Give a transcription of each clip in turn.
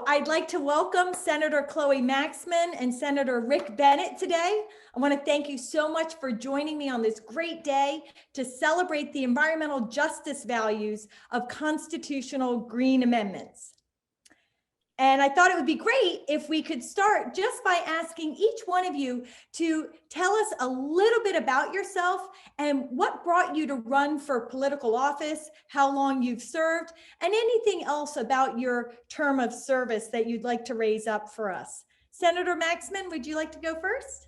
I'd like to welcome Senator Chloe Maxmin and Senator Rick Bennett today. I want to thank you so much for joining me on this great day to celebrate the environmental justice values of constitutional green amendments. And I thought it would be great if we could start just by asking each one of you to tell us a little bit about yourself and what brought you to run for political office, how long you've served, and anything else about your term of service that you'd like to raise up for us. Senator Maxmin, would you like to go first?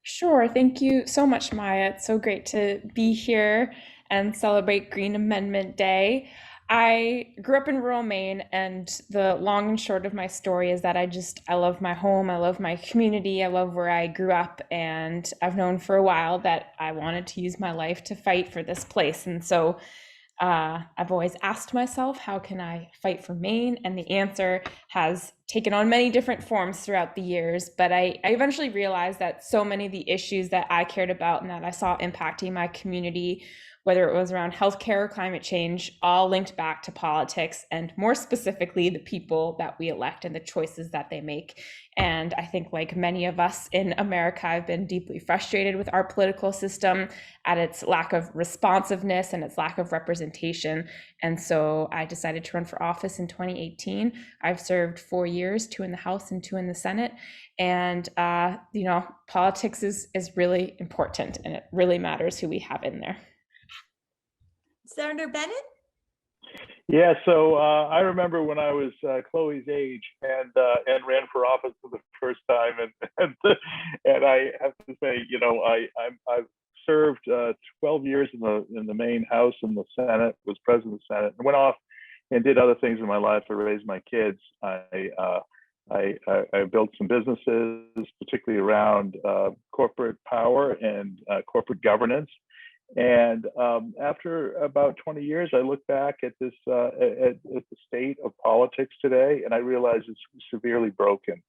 Sure. Thank you so much, Maya. It's so great to be here and celebrate Green Amendment Day. I grew up in rural Maine, and the long and short of my story is that I love my home, I love my community, I love where I grew up, and I've known for a while that I wanted to use my life to fight for this place. And so I've always asked myself, how can I fight for Maine? And the answer has taken on many different forms throughout the years. But I eventually realized that so many of the issues that I cared about and that I saw impacting my community, whether it was around healthcare or climate change, all linked back to politics, and more specifically, the people that we elect and the choices that they make. And I think, like many of us in America, I've been deeply frustrated with our political system at its lack of responsiveness and its lack of representation. And so I decided to run for office in 2018. I've served 4 years, 2 in the House and 2 in the Senate. And, politics is really important, and it really matters who we have in there. Senator Bennett? Yeah, so I remember when I was Chloe's age and ran for office for the first time, and I have to say, I've served 12 years in the Maine House and the Senate, was president of the Senate, and went off and did other things in my life to raise my kids. I built some businesses, particularly around corporate power and corporate governance. And after about 20 years, I look back at this at the state of politics today, and I realize it's severely broken.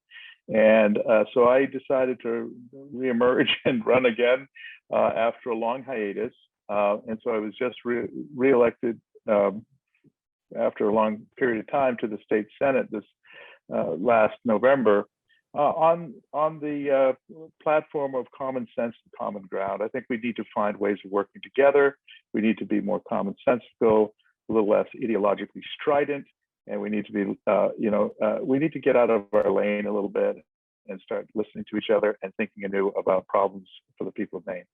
And so I decided to reemerge and run again after a long hiatus. And so I was just reelected after a long period of time to the state Senate this last November. On the platform of common sense and common ground. I think we need to find ways of working together. We need to be more commonsensical, a little less ideologically strident, and we need to be, we need to get out of our lane a little bit and start listening to each other and thinking anew about problems for the people of Maine.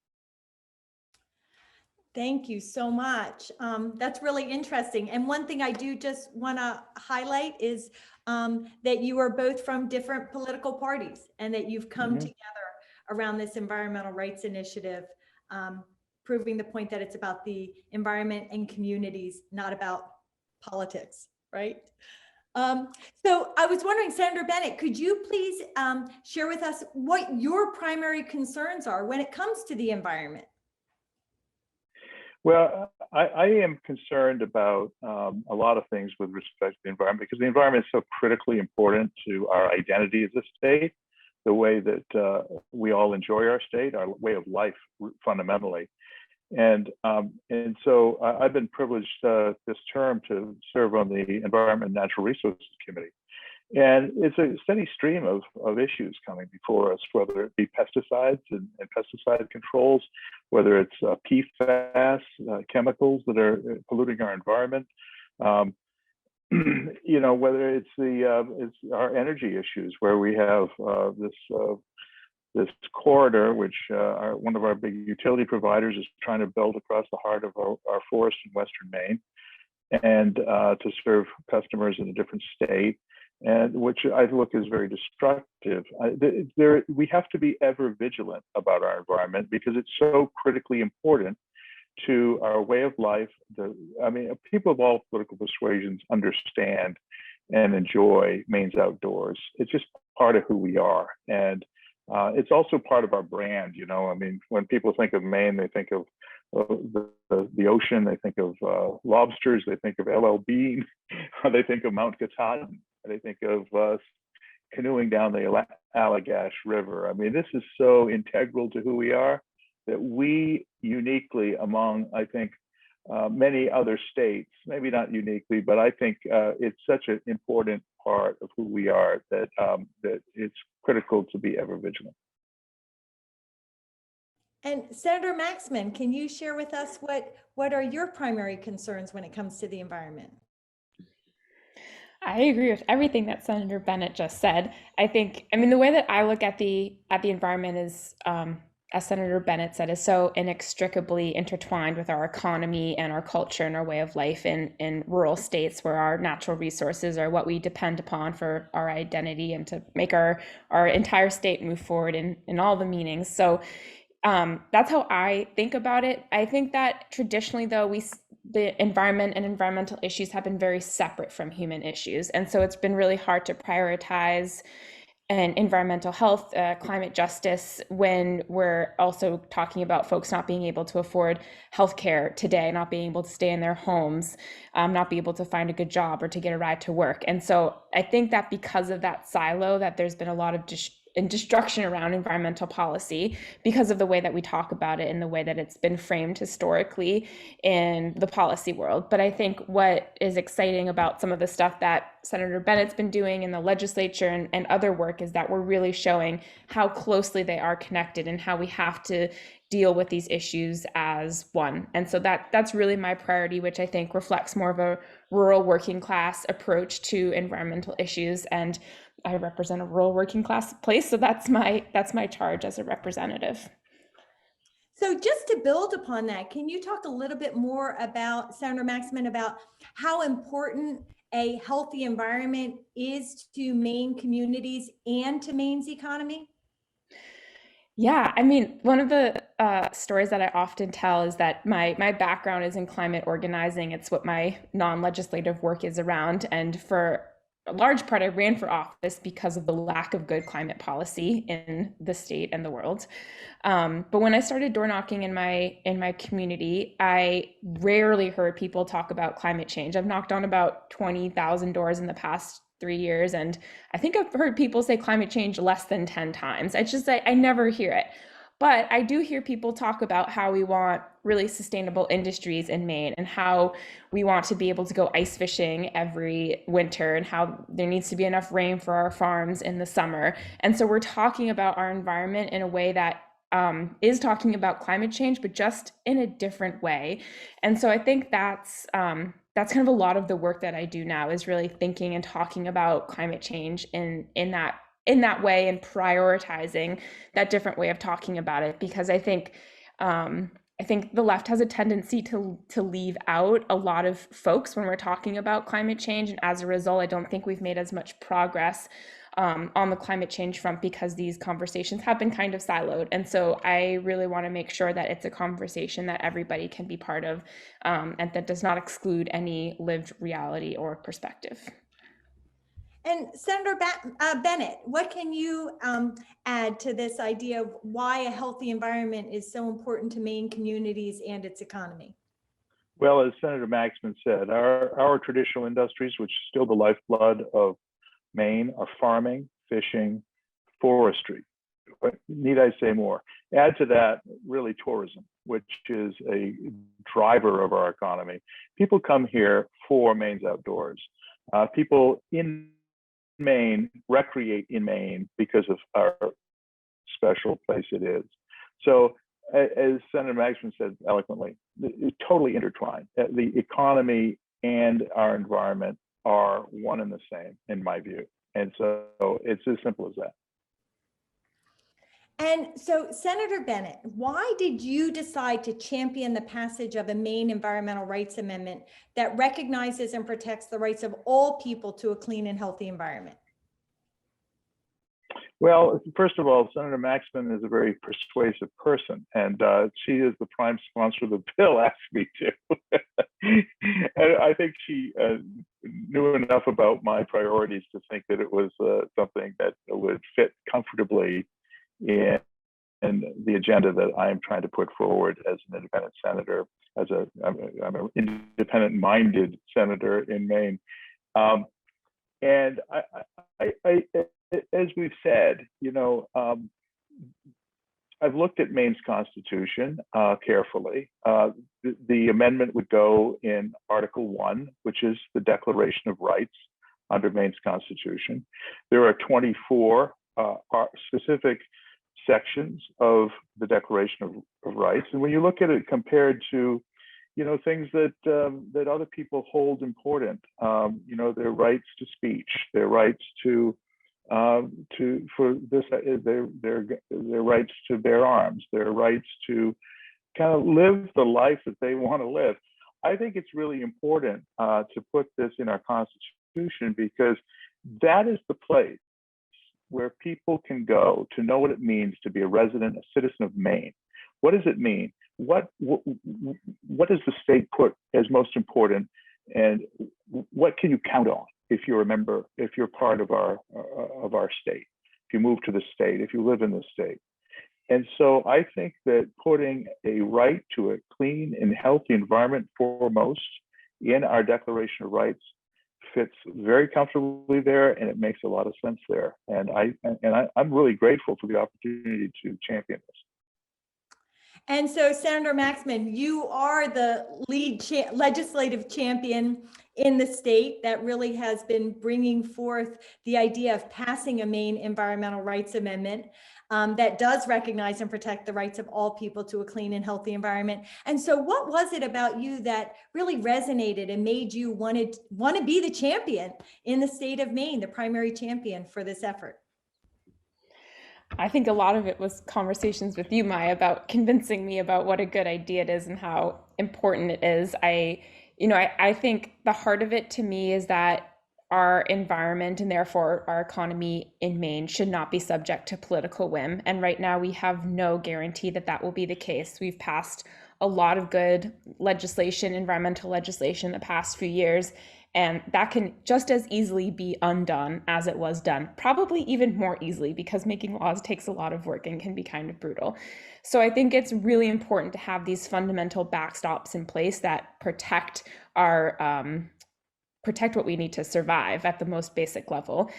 Thank you so much. That's really interesting. And one thing I do just want to highlight is that you are both from different political parties and that you've come together around this environmental rights initiative, proving the point that it's about the environment and communities, not about politics, right? So I was wondering, Senator Bennett, could you please share with us what your primary concerns are when it comes to the environment? Well, I am concerned about a lot of things with respect to the environment, because the environment is so critically important to our identity as a state, the way that we all enjoy our state, our way of life fundamentally. And so I've been privileged this term to serve on the Environment and Natural Resources Committee. And it's a steady stream of issues coming before us, whether it be pesticides and pesticide controls, whether it's PFAS, chemicals that are polluting our environment, whether it's our energy issues, where we have this corridor, which one of our big utility providers is trying to build across the heart of our forest in Western Maine, and to serve customers in a different state, and which I look is very destructive. We have to be ever vigilant about our environment because it's so critically important to our way of life. People of all political persuasions understand and enjoy Maine's outdoors. It's just part of who we are. And it's also part of our brand. When people think of Maine, they think of the ocean, they think of lobsters, they think of LL Bean, they think of Mount Katahdin, they think of us canoeing down the Allagash River. This is so integral to who we are that we uniquely among, I think, many other states, maybe not uniquely, but I think it's such an important part of who we are that that it's critical to be ever vigilant. And Senator Maxmin, can you share with us what are your primary concerns when it comes to the environment? I agree with everything that Senator Bennett just said. I mean, the way that I look at the environment is, as Senator Bennett said, is so inextricably intertwined with our economy and our culture and our way of life in rural states where our natural resources are what we depend upon for our identity and to make our entire state move forward in all the meanings. So that's how I think about it. I think that traditionally, though, the environment and environmental issues have been very separate from human issues. And so it's been really hard to prioritize and environmental health, climate justice, when we're also talking about folks not being able to afford healthcare today, not being able to stay in their homes, not be able to find a good job or to get a ride to work. And so I think that because of that silo, that there's been a lot of destruction around environmental policy because of the way that we talk about it and the way that it's been framed historically in the policy world. But I think what is exciting about some of the stuff that Senator Bennett's been doing in the legislature and other work is that we're really showing how closely they are connected and how we have to deal with these issues as one. And so that's really my priority, which I think reflects more of a rural working class approach to environmental issues. And I represent a rural working class place, so that's my charge as a representative. So just to build upon that, can you talk a little bit more about, Senator Maxmin, about how important a healthy environment is to Maine communities and to Maine's economy? Yeah, I mean, one of the stories that I often tell is that my background is in climate organizing. It's what my non-legislative work is around. And for a large part, I ran for office because of the lack of good climate policy in the state and the world. But when I started door knocking in my community, I rarely heard people talk about climate change. I've knocked on about 20,000 doors in the past 3 years, and I think I've heard people say climate change less than 10 times. I never hear it. But I do hear people talk about how we want really sustainable industries in Maine and how we want to be able to go ice fishing every winter and how there needs to be enough rain for our farms in the summer. And so we're talking about our environment in a way that is talking about climate change, but just in a different way. And so I think that's kind of a lot of the work that I do now, is really thinking and talking about climate change in that way and prioritizing that different way of talking about it, because I think the left has a tendency to leave out a lot of folks when we're talking about climate change, and as a result, I don't think we've made as much progress on the climate change front because these conversations have been kind of siloed. And so I really want to make sure that it's a conversation that everybody can be part of, and that does not exclude any lived reality or perspective. And Senator Bennett, what can you add to this idea of why a healthy environment is so important to Maine communities and its economy? Well, as Senator Maxmin said, our traditional industries, which is still the lifeblood of Maine, are farming, fishing, forestry. But need I say more? Add to that really tourism, which is a driver of our economy. People come here for Maine's outdoors. People in Maine recreate in Maine because of our special place it is. So as Senator Maxmin said eloquently, it's totally intertwined. The economy and our environment are one and the same, in my view. And so it's as simple as that. And so, Senator Bennett, why did you decide to champion the passage of a Maine Environmental Rights Amendment that recognizes and protects the rights of all people to a clean and healthy environment? Well, first of all, Senator Maxmin is a very persuasive person, and she is the prime sponsor of the bill, asked me to. And I think she knew enough about my priorities to think that it was something that would fit comfortably in the agenda that I am trying to put forward as an independent senator, I'm an independent-minded senator in Maine. And I, as we've said, I've looked at Maine's constitution carefully. The amendment would go in Article 1, which is the Declaration of Rights under Maine's constitution. There are 24 specific sections of the Declaration of Rights, and when you look at it compared to, things that that other people hold important, their rights to speech, their rights to their rights to bear arms, their rights to kind of live the life that they want to live. I think it's really important to put this in our Constitution, because that is the place where people can go to know what it means to be a resident, a citizen of Maine. What does it mean? What does the state put as most important, and what can you count on if you're a member, if you're part of our state, if you move to the state, if you live in the state? And so I think that putting a right to a clean and healthy environment foremost in our Declaration of Rights fits very comfortably there, and it makes a lot of sense there. And I'm really grateful for the opportunity to champion this. And so, Senator Maxmin, you are the lead legislative champion in the state that really has been bringing forth the idea of passing a Maine Environmental Rights Amendment that does recognize and protect the rights of all people to a clean and healthy environment. And so what was it about you that really resonated and made you want to be the champion in the state of Maine, the primary champion for this effort? I think a lot of it was conversations with you, Maya, about convincing me about what a good idea it is and how important it is. I think the heart of it to me is that our environment and therefore our economy in Maine should not be subject to political whim. And right now we have no guarantee that that will be the case. We've passed a lot of good legislation, environmental legislation, the past few years, and that can just as easily be undone as it was done, probably even more easily, because making laws takes a lot of work and can be kind of brutal. So I think it's really important to have these fundamental backstops in place that protect what we need to survive at the most basic level.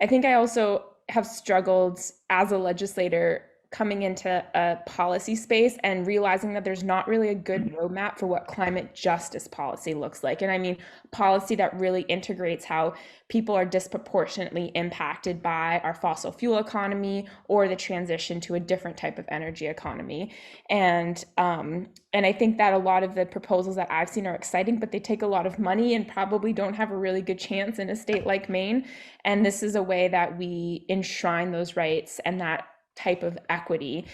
I think I also have struggled as a legislator coming into a policy space and realizing that there's not really a good roadmap for what climate justice policy looks like. And I mean, policy that really integrates how people are disproportionately impacted by our fossil fuel economy or the transition to a different type of energy economy. And I think that a lot of the proposals that I've seen are exciting, but they take a lot of money and probably don't have a really good chance in a state like Maine. And this is a way that we enshrine those rights and that type of equity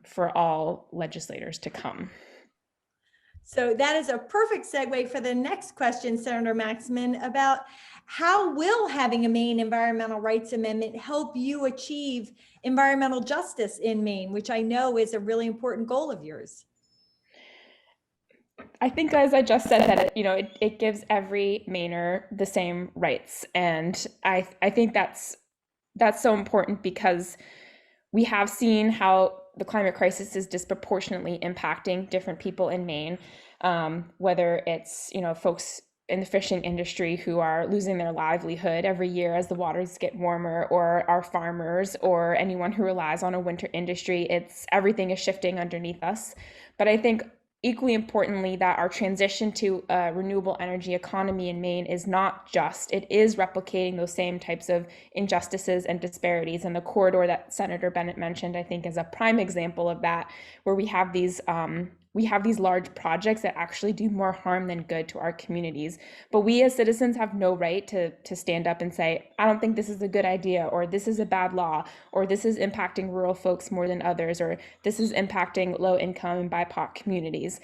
for all legislators to come. So that is a perfect segue for the next question, Senator Maxmin, about how will having a Maine Environmental Rights Amendment help you achieve environmental justice in Maine, which I know is a really important goal of yours? I think, as I just said, that it gives every Mainer the same rights, and I think that's so important, because we have seen how the climate crisis is disproportionately impacting different people in Maine, whether it's folks in the fishing industry who are losing their livelihood every year as the waters get warmer, or our farmers, or anyone who relies on a winter industry. Everything is shifting underneath us. But I think equally importantly, that our transition to a renewable energy economy in Maine is not just, it is replicating those same types of injustices and disparities. And the corridor that Senator Bennett mentioned, I think, is a prime example of that, where we have these large projects that actually do more harm than good to our communities. But we as citizens have no right to stand up and say, I don't think this is a good idea, or this is a bad law, or this is impacting rural folks more than others, or this is impacting low income and BIPOC communities.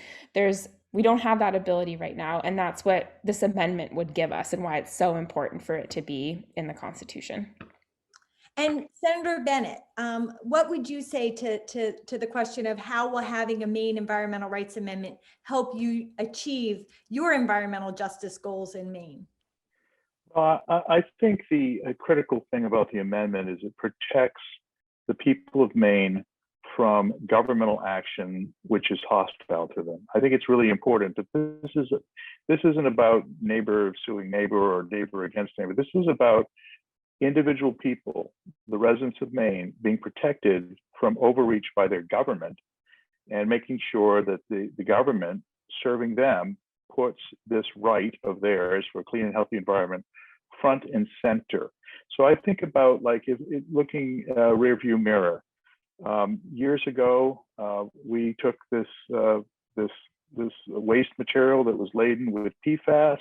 We don't have that ability right now, and that's what this amendment would give us, and why it's so important for it to be in the Constitution. And Senator Bennett, what would you say to the question of how will having a Maine Environmental Rights Amendment help you achieve your environmental justice goals in Maine? I think the critical thing about the amendment is it protects the people of Maine from governmental action which is hostile to them. I think it's really important that this isn't about neighbor suing neighbor or neighbor against neighbor. This is about individual people, the residents of Maine, being protected from overreach by their government, and making sure that the government serving them puts this right of theirs for a clean and healthy environment front and center. So I think about, like, if looking rear view mirror. Years ago, we took this waste material that was laden with PFAS.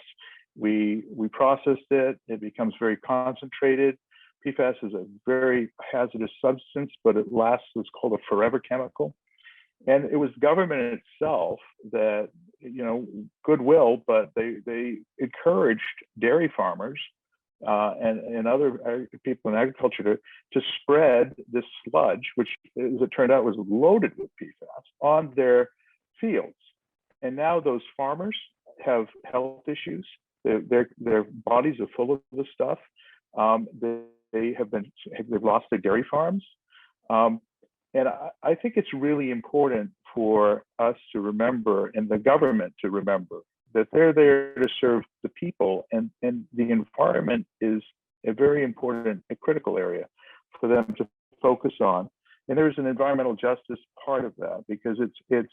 We processed it. It becomes very concentrated. PFAS is a very hazardous substance, but it lasts what's called a forever chemical. And it was government itself that, goodwill, but they encouraged dairy farmers and other people in agriculture to spread this sludge, which, as it turned out, was loaded with PFAS, on their fields. And now those farmers have health issues. Their bodies are full of this stuff. They've lost their dairy farms. And I think it's really important for us to remember, and the government to remember, that they're there to serve the people, and the environment is a very important, a critical area for them to focus on. And there's an environmental justice part of that, because it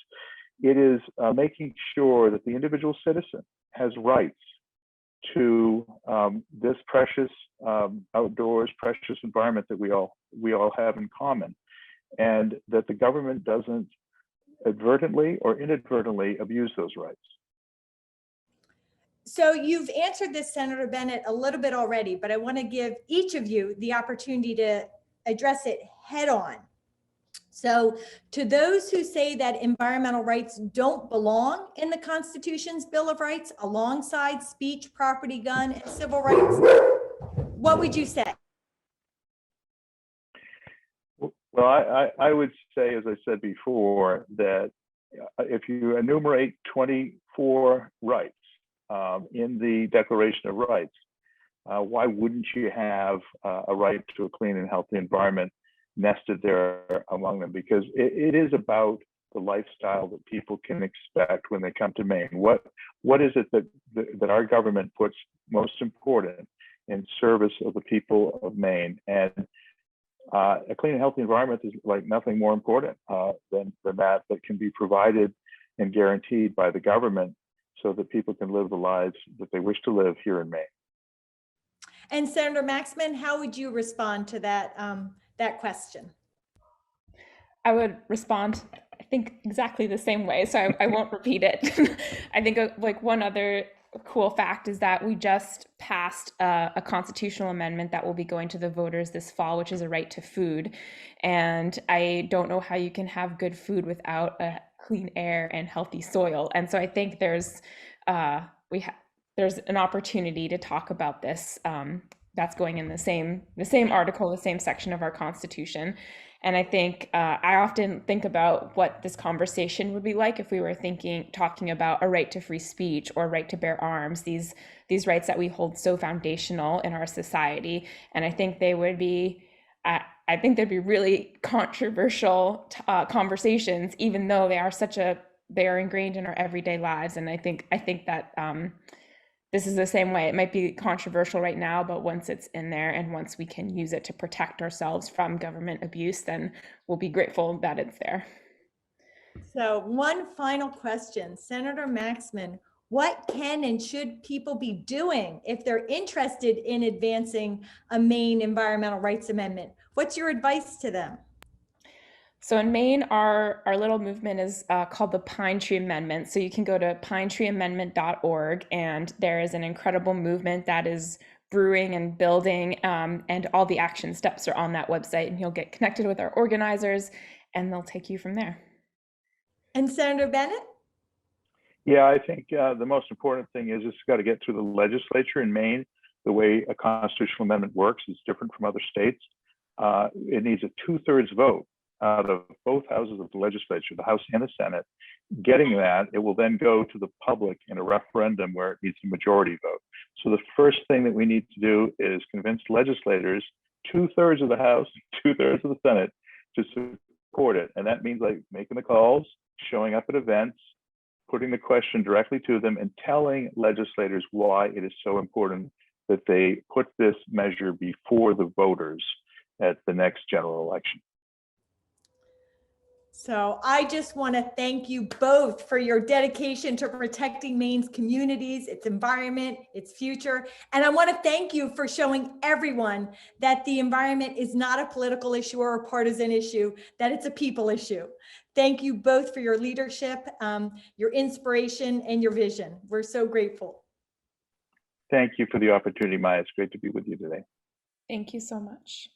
is making sure that the individual citizen has rights to this precious outdoors, precious environment that we all have in common, and that the government doesn't advertently or inadvertently abuse those rights. So you've answered this, Senator Bennett, a little bit already, but I want to give each of you the opportunity to address it head on. So to those who say that environmental rights don't belong in the Constitution's Bill of Rights alongside speech, property, gun, and civil rights, what would you say? Well, I would say, as I said before, that if you enumerate 24 rights in the Declaration of Rights, why wouldn't you have a right to a clean and healthy environment nested there among them? Because it is about the lifestyle that people can expect when they come to Maine. What is it that our government puts most important in service of the people of Maine? And a clean and healthy environment is like nothing more important than that can be provided and guaranteed by the government, so that people can live the lives that they wish to live here in Maine. And Senator Maxmin, how would you respond to that question? I would respond, I think, exactly the same way, so I won't repeat it. I think like one other cool fact is that we just passed a constitutional amendment that will be going to the voters this fall, which is a right to food. And I don't know how you can have good food without a clean air and healthy soil. And so I think there's an opportunity to talk about this. That's going in the same article, the same section of our Constitution. And I think I often think about what this conversation would be like if we were talking about a right to free speech or a right to bear arms, these rights that we hold so foundational in our society. And I think they would be, I think there'd be really controversial conversations, even though they are ingrained in our everyday lives. And I think that this is the same way. It might be controversial right now, but once it's in there and once we can use it to protect ourselves from government abuse, then we'll be grateful that it's there. So one final question, Senator Maxmin, what can and should people be doing if they're interested in advancing a Maine Environmental Rights Amendment? What's your advice to them? So in Maine, our little movement is called the Pine Tree Amendment. So you can go to pinetreeamendment.org, and there is an incredible movement that is brewing and building, and all the action steps are on that website, and you'll get connected with our organizers, and they'll take you from there. And Senator Bennett? Yeah, I think the most important thing is it's got to get through the legislature in Maine. The way a constitutional amendment works is different from other states. It needs a 2/3 vote out of both houses of the legislature, the House and the Senate. Getting that, it will then go to the public in a referendum where it needs a majority vote. So the first thing that we need to do is convince legislators, 2/3 of the House, 2/3 of the Senate, to support it. And that means like making the calls, showing up at events, putting the question directly to them, and telling legislators why it is so important that they put this measure before the voters at the next general election. So I just want to thank you both for your dedication to protecting Maine's communities, its environment, its future. And I want to thank you for showing everyone that the environment is not a political issue or a partisan issue, that it's a people issue. Thank you both for your leadership, your inspiration, and your vision. We're so grateful. Thank you for the opportunity, Maya. It's great to be with you today. Thank you so much.